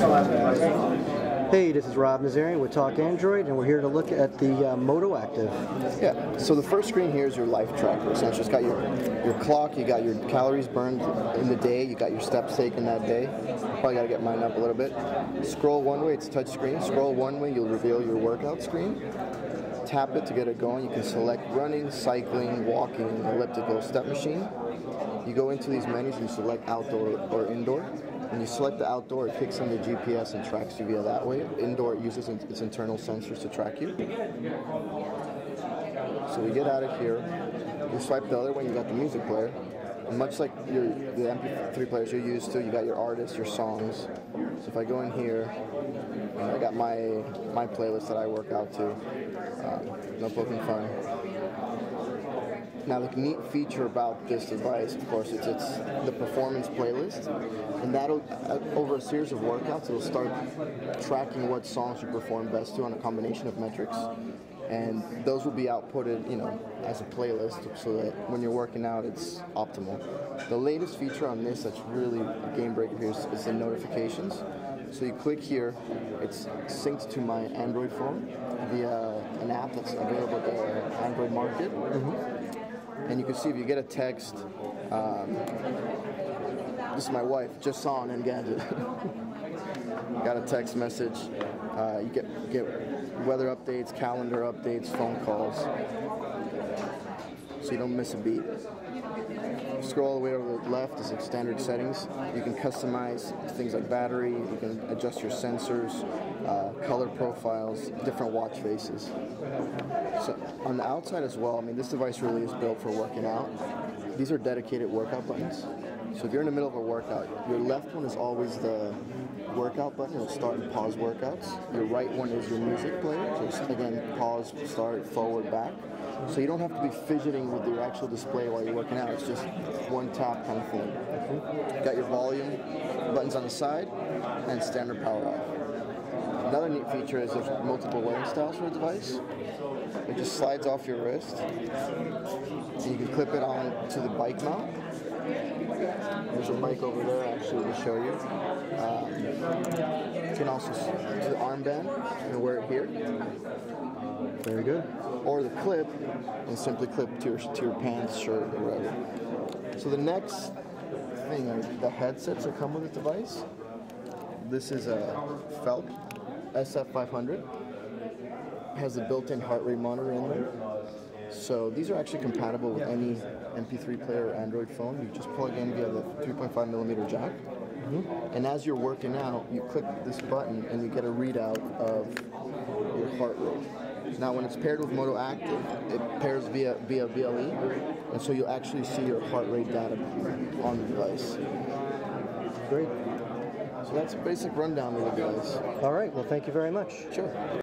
Hey, this is Rob Nazarian with Talk Android, and we're here to look at the MOTOACTV. Yeah, so the first screen here is your life tracker. So it's just got your clock, you got your calories burned in the day, you got your steps taken that day. Probably got to get mine up a little bit. Scroll one way, it's touch screen. Scroll one way, you'll reveal your workout screen. Tap it to get it going. You can select running, cycling, walking, elliptical, step machine. You go into these menus and you select outdoor or indoor. When you select the outdoor, it kicks in the GPS and tracks you via that way. Indoor, it uses its internal sensors to track you. So we get out of here. You swipe the other way, you got the music player. And much like the MP3 players you're used to, you got your artists, your songs. So if I go in here, I got my playlist that I work out to. No poking fun. Now, the neat feature about this device, of course, it's the performance playlist, and that'll, over a series of workouts, it'll start tracking what songs you perform best to on a combination of metrics, and those will be outputted, as a playlist, so that when you're working out, it's optimal. The latest feature on this that's really a game breaker here is the notifications. So you click here, it's synced to my Android phone via an app that's available at the Android market. And you can see if you get a text, this is my wife, just saw on Engadget. Got a text message, you get weather updates, calendar updates, phone calls, so you don't miss a beat. Scroll all the way over the left is standard settings. You can customize things like battery, you can adjust your sensors, color profiles, different watch faces. So on the outside as well, this device really is built for working out. These are dedicated workout buttons. So if you're in the middle of a workout, your left one is always the workout button. It'll start and pause workouts. Your right one is your music player. So it's, again, pause, start, forward, back. So you don't have to be fidgeting with your actual display while you're working out. It's just one tap kind of thing. You got your volume buttons on the side and standard power off. Another neat feature is there's multiple wearing styles for the device. It just slides off your wrist, and you can clip it on to the bike mount. There's a bike over there actually to show you. You can also do the armband and wear it here. Very good. Or the clip, and simply clip to your pants, shirt, or whatever. So the next thing are the headsets that come with the device. This is a Felt SF500. Has a built-in heart rate monitor in there. So these are actually compatible with any MP3 player or Android phone. You just plug in via the 3.5mm jack. And as you're working out, you click this button and you get a readout of your heart rate. Now when it's paired with MOTOACTV, it pairs via BLE, and so you'll actually see your heart rate data on the device. Great. So that's a basic rundown of the device. All right, well, thank you very much. Sure.